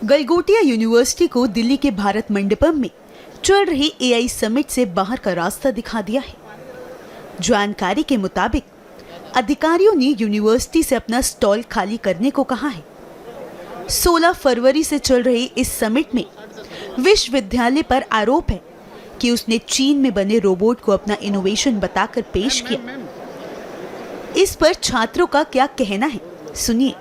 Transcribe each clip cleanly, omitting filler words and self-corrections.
Galgotia university को दिल्ली के भारत मंडपम में चल रही एआई समिट से बाहर का रास्ता दिखा दिया है। जानकारी के मुताबिक अधिकारियों ने यूनिवर्सिटी से अपना स्टॉल खाली करने को कहा है। 16 फरवरी से चल रही इस समिट में विश्वविद्यालय पर आरोप है कि उसने चीन में बने रोबोट को अपना इनोवेशन बताकर पेश किया। इस पर छात्रों का क्या कहना है, सुनिए।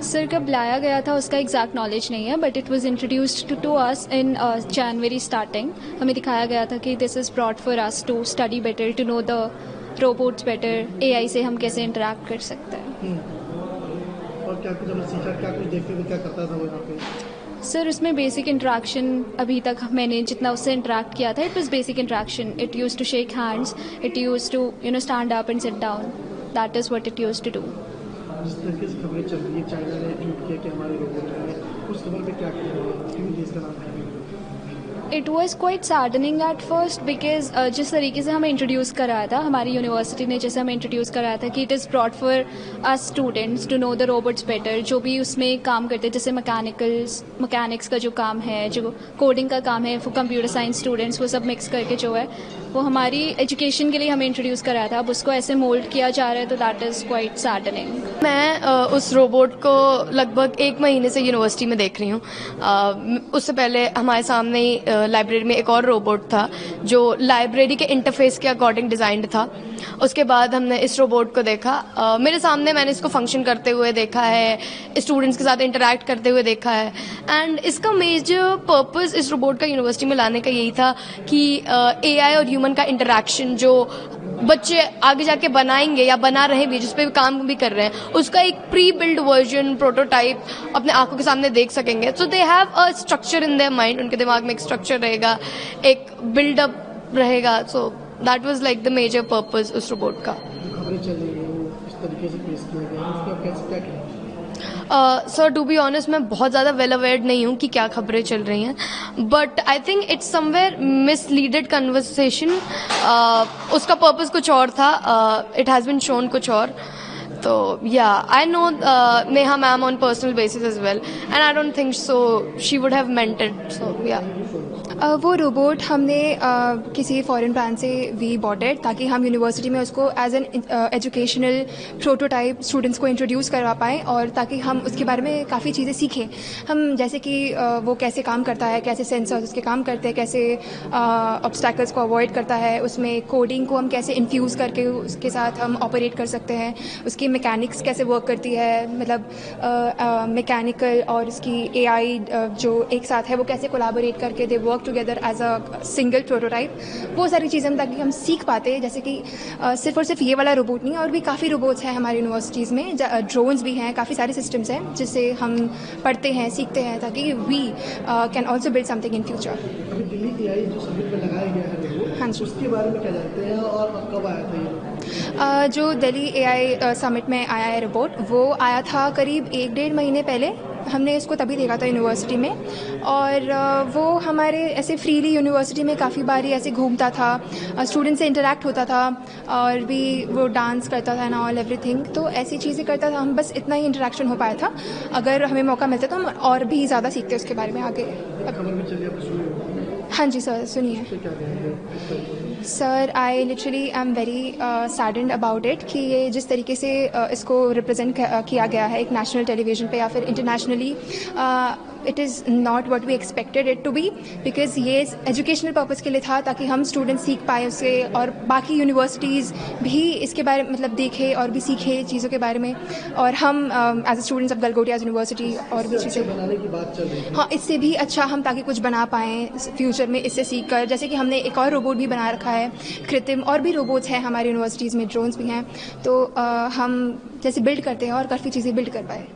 सर कब लाया गया था उसका एग्जैक्ट नॉलेज नहीं है, but it was introduced to us in January starting. हमें दिखाया गया था कि this is brought for us to study better, to know the robots better, AI से हम कैसे इंटरेक्ट कर सकते हैं। और क्या कुछ हमने सीखा, क्या कुछ देखते हुए क्या करता था वो यहाँ पे? सर उसमें बेसिक इंटरेक्शन, अभी तक मैंने जितना उससे इंटरेक्ट किया था, it was basic interaction. It used to shake hands, it used to stand up and sit down. That is what it used to do. जिस तरीके से खबरें चल रही है, चाइना ने ट्वीट किया कि हमारे रोबोट है, उस खबर पे क्या क्यों देश का नाम है? It was quite saddening at first because जिस तरीके से हमें इंट्रोड्यूस कराया था, हमारी यूनिवर्सिटी ने जैसे हमें इंट्रोड्यूस कराया था कि it is brought for us students to know the robots better. जो भी उसमें काम करते हैं, जैसे मैकेनिक्स का जो काम है, जो कोडिंग का काम है, वो कंप्यूटर साइंस स्टूडेंट्स, वो सब मिक्स करके जो है वो हमारी एजुकेशन के लिए हमें इंट्रोड्यूस कराया था। अब उसको ऐसे मोल्ड किया जा रहा है, तो दैट इज़ क्वाइट सैडनिंग। मैं उस रोबोट को लगभग 1 महीने से यूनिवर्सिटी में देख रही हूँ। उससे पहले हमारे सामने ही लाइब्रेरी में एक और रोबोट था जो लाइब्रेरी के इंटरफेस के अकॉर्डिंग डिज़ाइंड था। उसके बाद हमने इस रोबोट को देखा। मेरे सामने मैंने इसको फंक्शन करते हुए देखा है, स्टूडेंट्स के साथ इंटरैक्ट करते हुए देखा है। एंड इसका मेजर पर्पस इस रोबोट का यूनिवर्सिटी में लाने का यही था कि एआई और ह्यूमन का इंटरैक्शन जो बच्चे आगे जाके बनाएंगे या बना रहे भी, जिस पे काम भी कर रहे हैं, उसका एक प्री बिल्ड वर्जन, प्रोटोटाइप अपने आंखों के सामने देख सकेंगे। So they have a structure in their mind, उनके दिमाग में एक स्ट्रक्चर रहेगा, एक बिल्डअप रहेगा। So that was like the major purpose उस रोबोट का। खबरें चल रही है वो इस तरीके से पेश किए गए, उसको आप कैसे क्या कहें? सर टू बी ऑनेस्ट मैं बहुत ज़्यादा वेल अवेयर नहीं हूँ कि क्या खबरें चल रही हैं, but I think it's somewhere misleaded conversation. उसका पर्पस कुछ और था, इट हैज़ बीन शोन कुछ और। तो yeah I know Neha ma'am on personal basis as well, and I don't think so she would have meant it. So yeah वो robot हमने किसी फॉरेन ब्रांड से वी बॉट इट, ताकि हम university में उसको as an educational prototype students को introduce करवा पाएँ, और ताकि हम उसके बारे में काफ़ी चीज़ें सीखें। हम जैसे कि वो कैसे काम करता है, कैसे सेंसर्स उसके काम करते हैं, कैसे ऑब्स्टैकल्स को अवॉइड करता है, उसमें कोडिंग को हम कैसे इन्फ्यूज़ करके उसके साथ हम ऑपरेट कर सकते हैं, उसकी मैकेनिक्स कैसे वर्क करती है, मतलब मैकेनिकल और उसकी एआई जो एक साथ है वो कैसे कोलैबोरेट करके they work together as a single prototype. वो सारी चीज़ें ताकि हम सीख पाते हैं, जैसे कि सिर्फ और सिर्फ ये वाला रोबोट नहीं, और भी काफ़ी रोबोट्स हैं हमारी यूनिवर्सिटीज़ में, ड्रोन्स भी हैं, काफ़ी सारे सिस्टम्स हैं जिससे हम पढ़ते हैं, सीखते हैं, ताकि we can also build something in future. अभी दिल्ली एआई जो समिट में लगाया गया है रोबोट, हाँ जी, उसके बारे में क्या जानते हैं और कब आया था ये? जो दिल्ली एआई समिट में आया है रोबोट, वो आया था करीब 1-1.5 महीने पहले। हमने इसको तभी देखा था यूनिवर्सिटी में, और वो हमारे ऐसे फ्रीली यूनिवर्सिटी में काफ़ी बारी ऐसे घूमता था, स्टूडेंट से इंटरेक्ट होता था, और भी वो डांस करता था ना, ऑल एवरीथिंग। तो ऐसी चीज़ें करता था। हम बस इतना ही इंटरेक्शन हो पाया था। अगर हमें मौका मिलता तो हम और भी ज़्यादा सीखते उसके बारे में आगे। खबर भी चली, आपने सुनी होगी। हाँ जी सर, सुनिए। क्या कहेंगे? Sir I literally I am very saddened about it कि ये जिस तरीके से इसको रिप्रेजेंट किया गया है एक नेशनल टेलीविज़न पे या फिर internationally, it is not what we expected it to be, because ये एजुकेशनल पर्पज़ के लिए था, ताकि हम स्टूडेंट्स सीख पाए उससे, और बाकी यूनिवर्सिटीज़ भी इसके बारे में मतलब देखें और भी सीखें चीज़ों के बारे में, और हम as students of Galgotia university और भी चीज़ें बनाने की बात चल रही है। हाँ, इससे भी अच्छा हम ताकि कुछ बना पाएँ फ्यूचर में इससे सीख कर। जैसे कि हमने एक और रोबोट भी बना रखा है, कृत्रिम, और भी रोबोट्स हैं हमारी यूनिवर्सिटीज़ में, ड्रोन्स भी हैं। तो हम जैसे बिल्ड करते हैं और काफ़ी चीज़ें बिल्ड कर पाए।